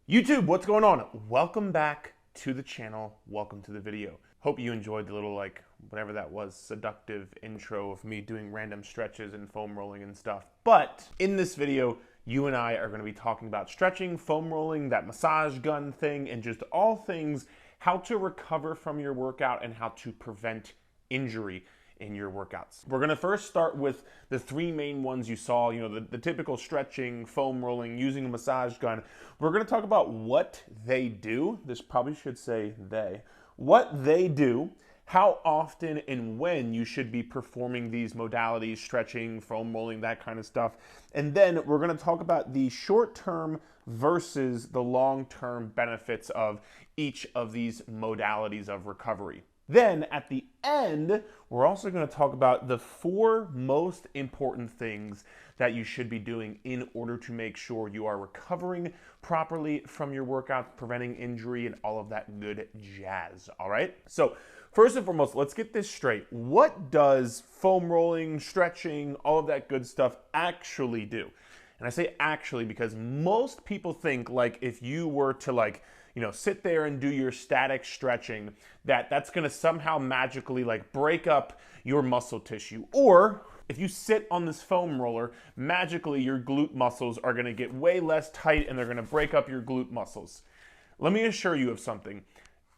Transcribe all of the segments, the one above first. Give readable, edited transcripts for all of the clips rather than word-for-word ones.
YouTube, what's going on? Welcome back to the channel. Welcome to the video. Hope you enjoyed the little, whatever that was, seductive intro of me doing random stretches and foam rolling and stuff. But in this video, you and I are going to be talking about stretching, foam rolling, that massage gun thing, and just all things how to recover from your workout and how to prevent injury in your workouts. We're going to first start with the three main ones you saw, the typical stretching, foam rolling, using a massage gun. We're going to talk about what they do. This probably should say they. What they do, how often and when you should be performing these modalities, stretching, foam rolling, that kind of stuff. And then we're going to talk about the short-term versus the long-term benefits of each of these modalities of recovery. Then at the end, we're also going to talk about the four most important things that you should be doing in order to make sure you are recovering properly from your workouts, preventing injury, and all of that good jazz. All right? So first and foremost, let's get this straight. What does foam rolling, stretching, all of that good stuff actually do? And I say actually because most people think if you were to sit there and do your static stretching, that's going to somehow magically break up your muscle tissue. Or if you sit on this foam roller, magically your glute muscles are going to get way less tight and they're going to break up your glute muscles. Let me assure you of something.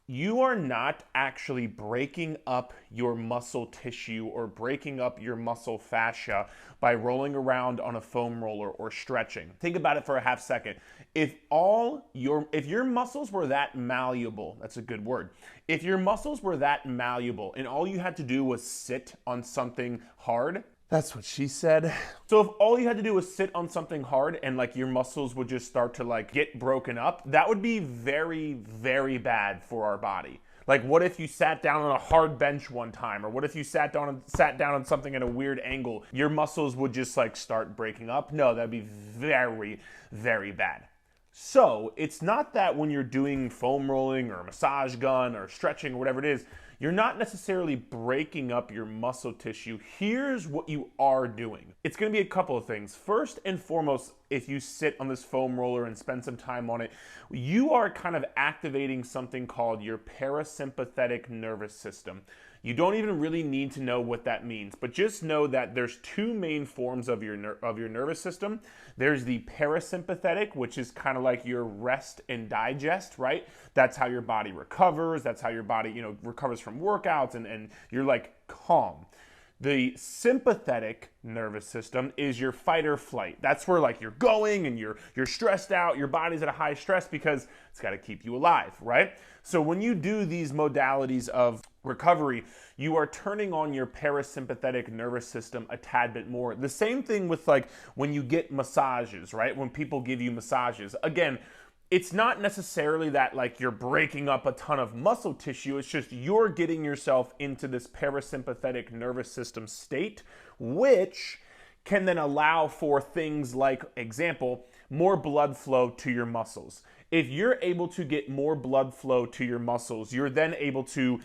You are not actually breaking up your muscle tissue or breaking up your muscle fascia by rolling around on a foam roller or stretching. Think about it for a half second. If your muscles were that malleable, that's a good word. If your muscles were that malleable and all you had to do was sit on something hard, that's what she said. So if all you had to do was sit on something hard and your muscles would just start to get broken up, that would be very, very bad for our body. What if you sat down on a hard bench one time? Or what if you sat down on something at a weird angle? Your muscles would just start breaking up? No, that'd be very, very bad. So it's not that when you're doing foam rolling or a massage gun or stretching or whatever it is, you're not necessarily breaking up your muscle tissue. Here's what you are doing. It's going to be a couple of things. First and foremost, if you sit on this foam roller and spend some time on it, you are kind of activating something called your parasympathetic nervous system. You don't even really need to know what that means, but just know that there's two main forms of your nervous system. There's the parasympathetic, which is kind of like your rest and digest, right? That's how your body recovers. That's how your body, recovers from workouts and you're calm. The sympathetic nervous system is your fight or flight. That's where you're going and you're stressed out, your body's at a high stress because it's got to keep you alive, right? So when you do these modalities of recovery, you are turning on your parasympathetic nervous system a tad bit more. The same thing with when you get massages, right? When people give you massages. Again, it's not necessarily that you're breaking up a ton of muscle tissue. It's just you're getting yourself into this parasympathetic nervous system state, which can then allow for things example, more blood flow to your muscles. If you're able to get more blood flow to your muscles, you're then able to,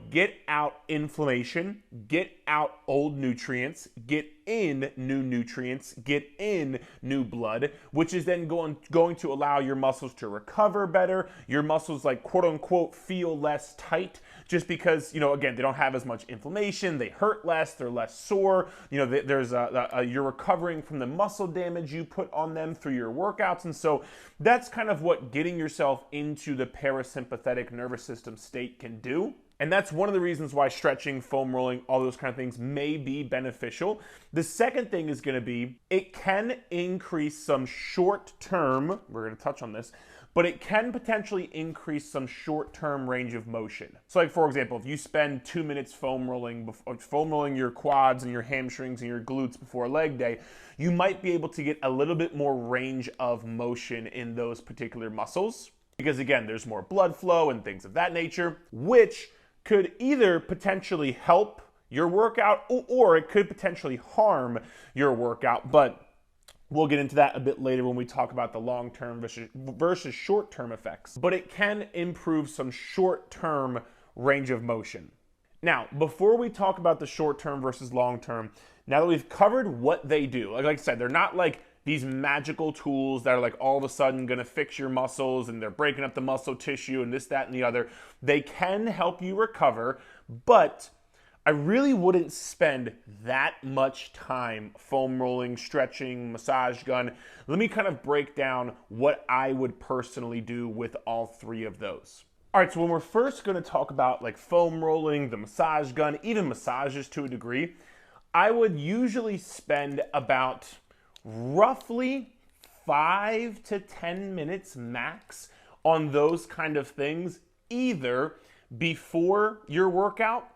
get out inflammation, get out old nutrients, get in new nutrients, get in new blood, which is then going to allow your muscles to recover better. Your muscles quote unquote feel less tight just because, again, they don't have as much inflammation, they hurt less, they're less sore. You're recovering from the muscle damage you put on them through your workouts. And so that's kind of what getting yourself into the parasympathetic nervous system state can do. And that's one of the reasons why stretching, foam rolling, all those kind of things may be beneficial. The second thing is going to be, it can increase some short-term, we're going to touch on this, but it can potentially increase some short-term range of motion. So for example, if you spend 2 minutes foam rolling your quads and your hamstrings and your glutes before a leg day, you might be able to get a little bit more range of motion in those particular muscles. Because again, there's more blood flow and things of that nature, which could either potentially help your workout or it could potentially harm your workout. But we'll get into that a bit later when we talk about the long-term versus short-term effects. But it can improve some short-term range of motion. Now, before we talk about the short-term versus long-term, now that we've covered what they do, like I said, they're not these magical tools that are like all of a sudden going to fix your muscles and they're breaking up the muscle tissue and this, that, and the other. They can help you recover, but I really wouldn't spend that much time foam rolling, stretching, massage gun. Let me kind of break down what I would personally do with all three of those. All right, so when we're first going to talk about like foam rolling, the massage gun, even massages to a degree, I would usually spend about roughly 5 to 10 minutes max on those kind of things, either before your workout,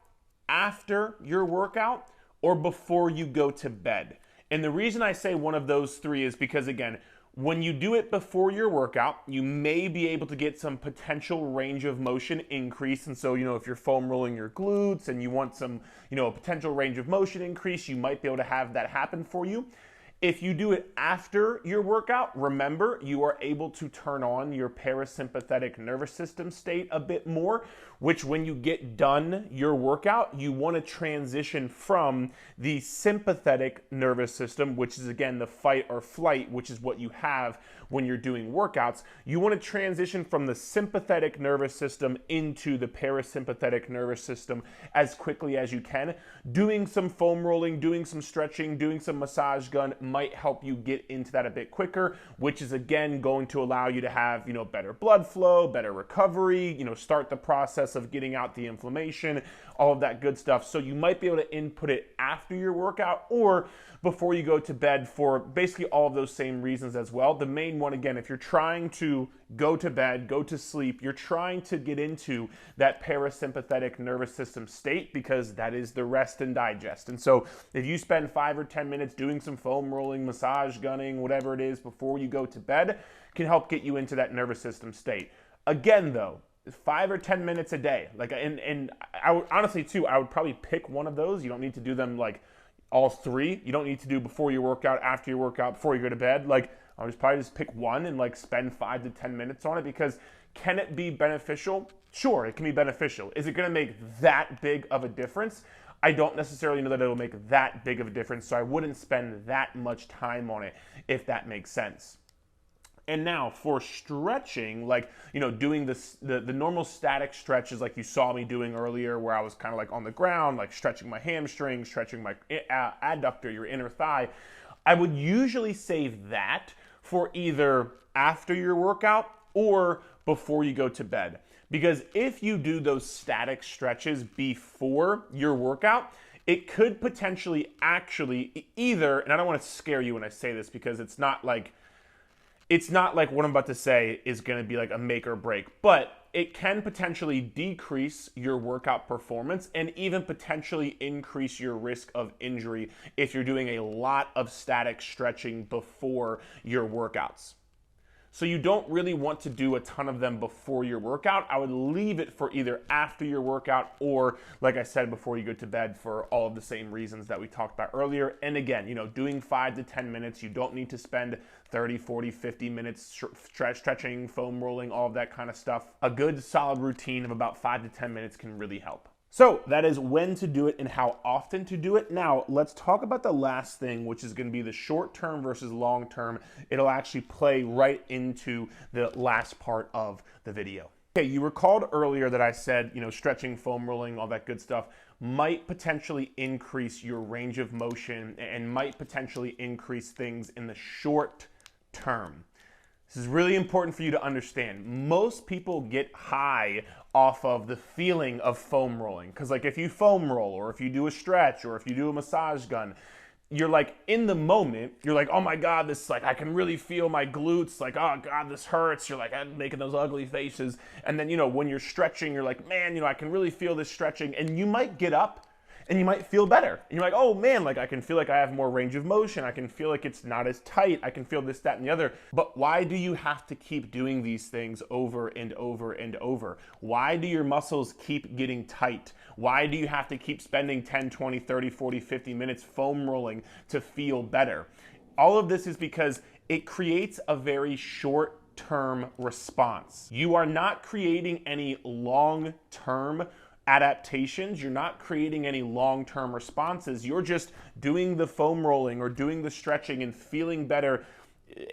after your workout, or before you go to bed. And the reason I say one of those three is because, again, when you do it before your workout, you may be able to get some potential range of motion increase. And so, if you're foam rolling your glutes and you want some, a potential range of motion increase, you might be able to have that happen for you. If you do it after your workout, remember, you are able to turn on your parasympathetic nervous system state a bit more, which when you get done your workout, you want to transition from the sympathetic nervous system, which is again the fight or flight, which is what you have when you're doing workouts. You want to transition from the sympathetic nervous system into the parasympathetic nervous system as quickly as you can. Doing some foam rolling, doing some stretching, doing some massage gun might help you get into that a bit quicker, which is again going to allow you to have, better blood flow, better recovery, start the process of getting out the inflammation, all of that good stuff. So you might be able to input it after your workout or before you go to bed for basically all of those same reasons as well. The main one, again, if you're trying to go to bed, go to sleep, you're trying to get into that parasympathetic nervous system state because that is the rest and digest. And so if you spend 5 or 10 minutes doing some foam rolling, massage gunning, whatever it is before you go to bed, can help get you into that nervous system state. Again, though, 5 or 10 minutes a day. And I would honestly too, I would probably pick one of those. You don't need to do them like all three. You don't need to do before your workout, after your workout, before you go to bed. I would probably just pick one and spend 5 to 10 minutes on it, because can it be beneficial? Sure, it can be beneficial. Is it going to make that big of a difference? I don't necessarily know that it'll make that big of a difference, so I wouldn't spend that much time on it, if that makes sense. And now for stretching, doing the normal static stretches like you saw me doing earlier, where I was kind of on the ground, stretching my hamstring, stretching my adductor, your inner thigh, I would usually save that for either after your workout or before you go to bed. Because if you do those static stretches before your workout, it could potentially actually either, and I don't want to scare you when I say this, because it's not like what I'm about to say is going to be like a make or break, but it can potentially decrease your workout performance and even potentially increase your risk of injury if you're doing a lot of static stretching before your workouts. So you don't really want to do a ton of them before your workout. I would leave it for either after your workout or, like I said, before you go to bed, for all of the same reasons that we talked about earlier. And again, doing 5 to 10 minutes, you don't need to spend 30, 40, 50 minutes stretching, foam rolling, all of that kind of stuff. A good solid routine of about 5 to 10 minutes can really help. So that is when to do it and how often to do it. Now let's talk about the last thing, which is going to be the short term versus long term. It'll actually play right into the last part of the video. Okay, you recalled earlier that I said, stretching, foam rolling, all that good stuff might potentially increase your range of motion and might potentially increase things in the short term. This is really important for you to understand. Most people get high off of the feeling of foam rolling. Because if you foam roll, or if you do a stretch, or if you do a massage gun, you're in the moment, you're oh my God, this I can really feel my glutes, oh God, this hurts. You're I'm making those ugly faces. And then, when you're stretching, you're man, I can really feel this stretching. And you might get up and you might feel better. And you're oh man, I can feel I have more range of motion. I can feel it's not as tight. I can feel this, that, and the other. But why do you have to keep doing these things over and over and over? Why do your muscles keep getting tight? Why do you have to keep spending 10, 20, 30, 40, 50 minutes foam rolling to feel better? All of this is because it creates a very short-term response. You are not creating any long-term adaptations. You're not creating any long-term responses. You're just doing the foam rolling or doing the stretching and feeling better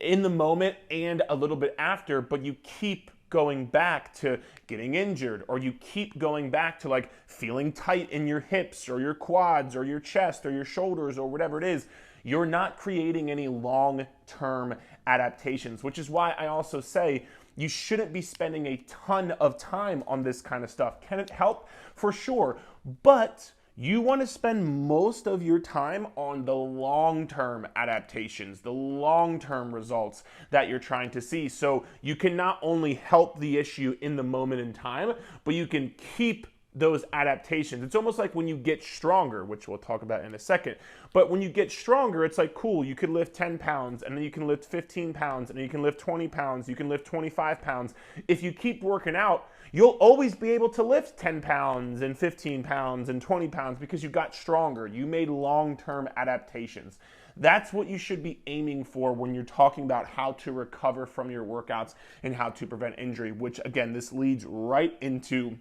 in the moment and a little bit after, but you keep going back to getting injured, or you keep going back to like feeling tight in your hips or your quads or your chest or your shoulders or whatever it is. You're not creating any long-term adaptations, which is why I also say you shouldn't be spending a ton of time on this kind of stuff. Can it help? For sure, but you want to spend most of your time on the long-term adaptations, the long-term results that you're trying to see. So you can not only help the issue in the moment in time, but you can keep those adaptations. It's almost like when you get stronger, which we'll talk about in a second. But when you get stronger, it's like, cool, you could lift 10 pounds, and then you can lift 15 pounds, and then you can lift 20 pounds, you can lift 25 pounds. If you keep working out, you'll always be able to lift 10 pounds and 15 pounds and 20 pounds because you got stronger. You made long-term adaptations. That's what you should be aiming for when you're talking about how to recover from your workouts and how to prevent injury, which again, this leads right into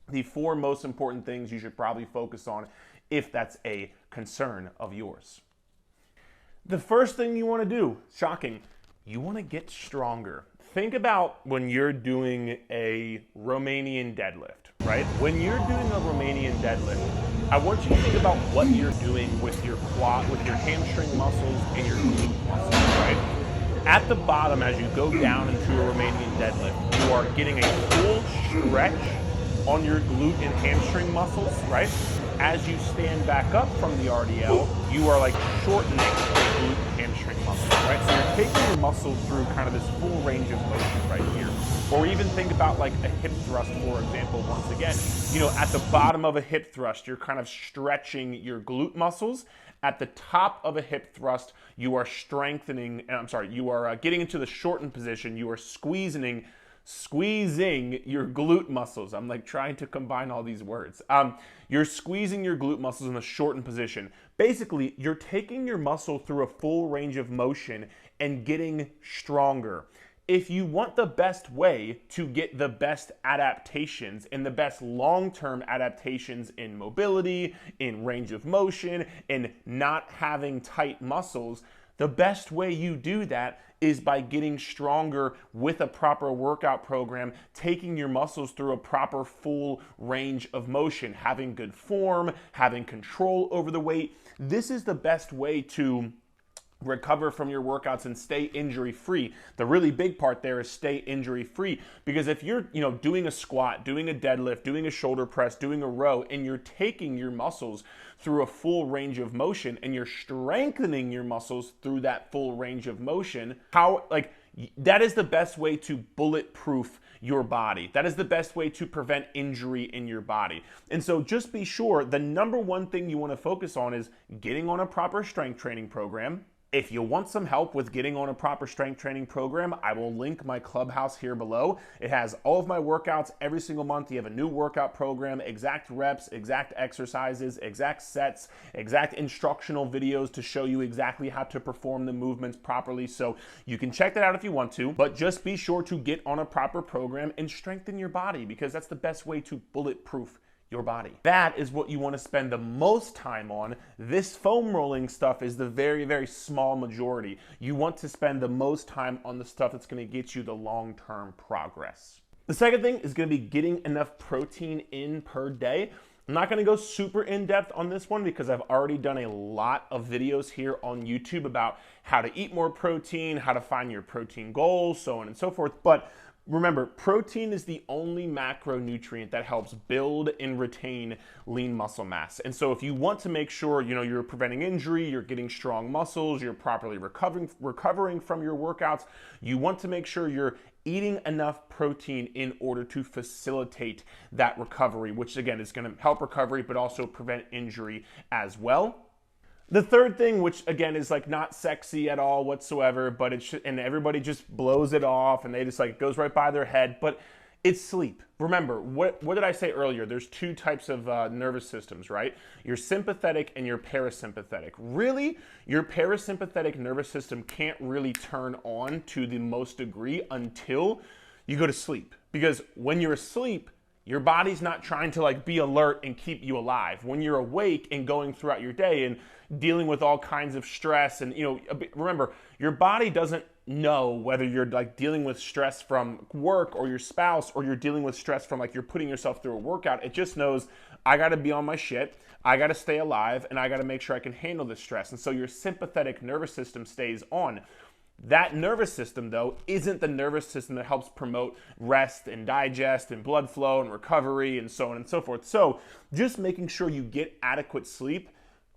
the 4 most important things you should probably focus on if that's a concern of yours. The first thing you want to do, shocking, you want to get stronger. Think about when you're doing a Romanian deadlift, right? When you're doing a Romanian deadlift, I want you to think about what you're doing with your quad, with your hamstring muscles and your glute muscles, right? At the bottom, as you go down into a Romanian deadlift, you are getting a full stretch on your glute and hamstring muscles, right? As you stand back up from the RDL, you are like shortening the glute and hamstring muscles, right? So you're taking your muscle through kind of this full range of motion right here. Or even think about like a hip thrust, for example, once again. You know, at the bottom of a hip thrust, you're kind of stretching your glute muscles. At the top of a hip thrust, you are you are getting into the shortened position, you are squeezing your glute muscles. I'm like trying to combine all these words. You're squeezing your glute muscles in a shortened position. Basically, you're taking your muscle through a full range of motion and getting stronger. If you want the best way to get the best adaptations and the best long-term adaptations in mobility, in range of motion, in not having tight muscles, the best way you do that is by getting stronger with a proper workout program, taking your muscles through a proper full range of motion, having good form, having control over the weight. This is the best way to recover from your workouts and stay injury free. The really big part there is stay injury free, because if you're, doing a squat, doing a deadlift, doing a shoulder press, doing a row, and you're taking your muscles through a full range of motion and you're strengthening your muscles through that full range of motion, that is the best way to bulletproof your body. That is the best way to prevent injury in your body. And so just be sure the number one thing you want to focus on is getting on a proper strength training program. If you want some help with getting on a proper strength training program, I will link my Clubhouse here below. It has all of my workouts every single month. You have a new workout program, exact reps, exact exercises, exact sets, exact instructional videos to show you exactly how to perform the movements properly. So you can check that out if you want to, but just be sure to get on a proper program and strengthen your body, because that's the best way to bulletproof your body. That is what you want to spend the most time on. This foam rolling stuff is the very, very small majority. You want to spend the most time on the stuff that's going to get you the long-term progress. The second thing is going to be getting enough protein in per day. I'm not going to go super in-depth on this one because I've already done a lot of videos here on YouTube about how to eat more protein, how to find your protein goals, so on and so forth. But remember, protein is the only macronutrient that helps build and retain lean muscle mass. And so if you want to make sure, you're preventing injury, you're getting strong muscles, you're properly recovering from your workouts, you want to make sure you're eating enough protein in order to facilitate that recovery, which again is going to help recovery, but also prevent injury as well. The third thing, which again is like not sexy at all whatsoever, but and everybody just blows it off and they just it goes right by their head, but it's sleep. Remember, what did I say earlier? There's 2 types of nervous systems, right? Your sympathetic and your parasympathetic. Really, your parasympathetic nervous system can't really turn on to the most degree until you go to sleep. Because when you're asleep, Your body's not trying to like be alert and keep you alive. When you're awake and going throughout your day and dealing with all kinds of stress, and remember, your body doesn't know whether you're like dealing with stress from work or your spouse, or you're dealing with stress from like you're putting yourself through a workout. It just knows, I got to be on my shit, I got to stay alive, and I got to make sure I can handle this stress. And so your sympathetic nervous system stays on. That nervous system, though, isn't the nervous system that helps promote rest and digest and blood flow and recovery and so on and so forth. So just making sure you get adequate sleep.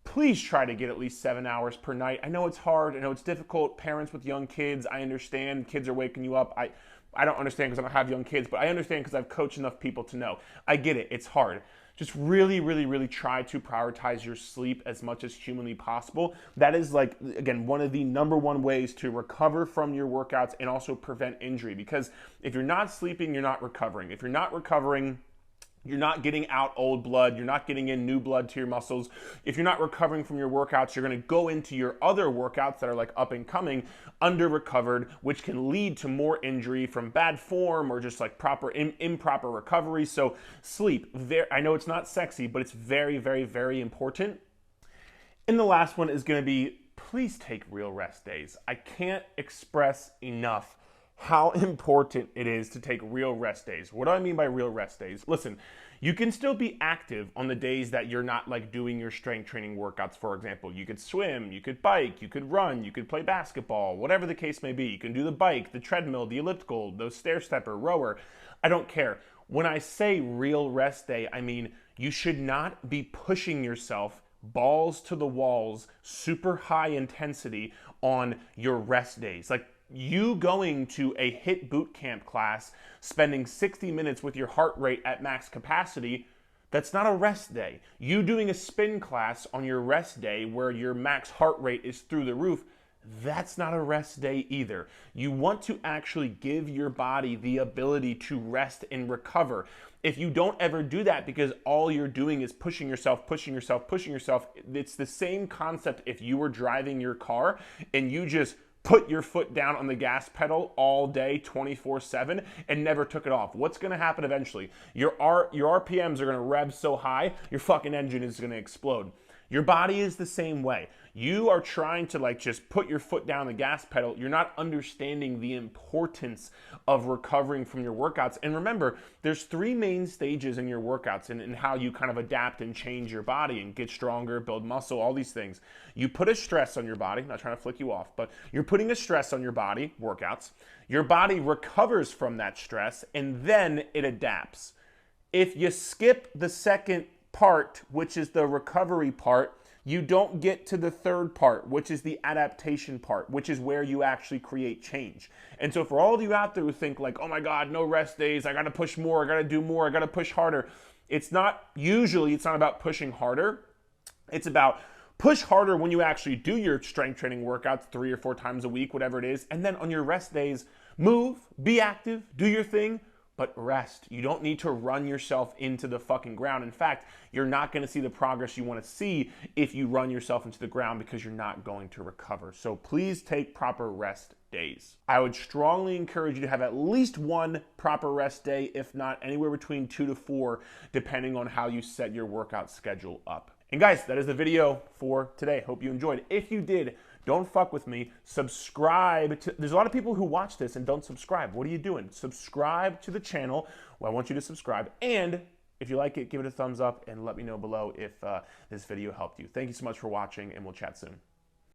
Please try to get at least 7 hours per night. I know it's hard. I know it's difficult. Parents with young kids, I understand. Kids are waking you up. I don't understand because I don't have young kids, but I understand because I've coached enough people to know. I get it. It's hard. Just really, really, really try to prioritize your sleep as much as humanly possible. That is, like, again, one of the number one ways to recover from your workouts and also prevent injury. Because if you're not sleeping, you're not recovering. If you're not recovering, you're not getting out old blood. You're not getting in new blood to your muscles. If you're not recovering from your workouts, you're going to go into your other workouts that are like up and coming under recovered, which can lead to more injury from bad form or just like improper recovery. So sleep, I know it's not sexy, but it's very, very, very important. And the last one is going to be, please take real rest days. I can't express enough how important it is to take real rest days. What do I mean by real rest days? Listen, you can still be active on the days that you're not like doing your strength training workouts, for example. You could swim, you could bike, you could run, you could play basketball, whatever the case may be. You can do the bike, the treadmill, the elliptical, the stair stepper, rower. I don't care. When I say real rest day, I mean you should not be pushing yourself balls to the walls, super high intensity on your rest days. Like, you going to a HIIT boot camp class, spending 60 minutes with your heart rate at max capacity, that's not a rest day. You doing a spin class on your rest day where your max heart rate is through the roof, that's not a rest day either. You want to actually give your body the ability to rest and recover. If you don't ever do that because all you're doing is pushing yourself, it's the same concept if you were driving your car and you just put your foot down on the gas pedal all day, 24/7, and never took it off. What's gonna happen eventually? Your RPMs are gonna rev so high, your fucking engine is gonna explode. Your body is the same way. You are trying to like just put your foot down the gas pedal. You're not understanding the importance of recovering from your workouts. And remember, there's 3 main stages in your workouts and how you kind of adapt and change your body and get stronger, build muscle, all these things. You put a stress on your body, I'm not trying to flick you off, but you're putting a stress on your body, workouts. Your body recovers from that stress and then it adapts. If you skip the second part, which is the recovery part, you don't get to the third part, which is the adaptation part, which is where you actually create change. And so for all of you out there who think like, oh my God, no rest days, I gotta push more, I gotta do more, I gotta push harder. It's not about pushing harder. It's about push harder when you actually do your strength training workouts 3 or 4 times a week, whatever it is. And then on your rest days, move, be active, do your thing, but rest. You don't need to run yourself into the fucking ground. In fact, you're not going to see the progress you want to see if you run yourself into the ground because you're not going to recover. So please take proper rest days. I would strongly encourage you to have at least 1 proper rest day, if not anywhere between 2 to 4, depending on how you set your workout schedule up. And guys, that is the video for today. Hope you enjoyed. If you did, don't fuck with me. Subscribe to, there's a lot of people who watch this and don't subscribe. What are you doing? Subscribe to the channel. Well, I want you to subscribe. And if you like it, give it a thumbs up and let me know below if this video helped you. Thank you so much for watching, and we'll chat soon.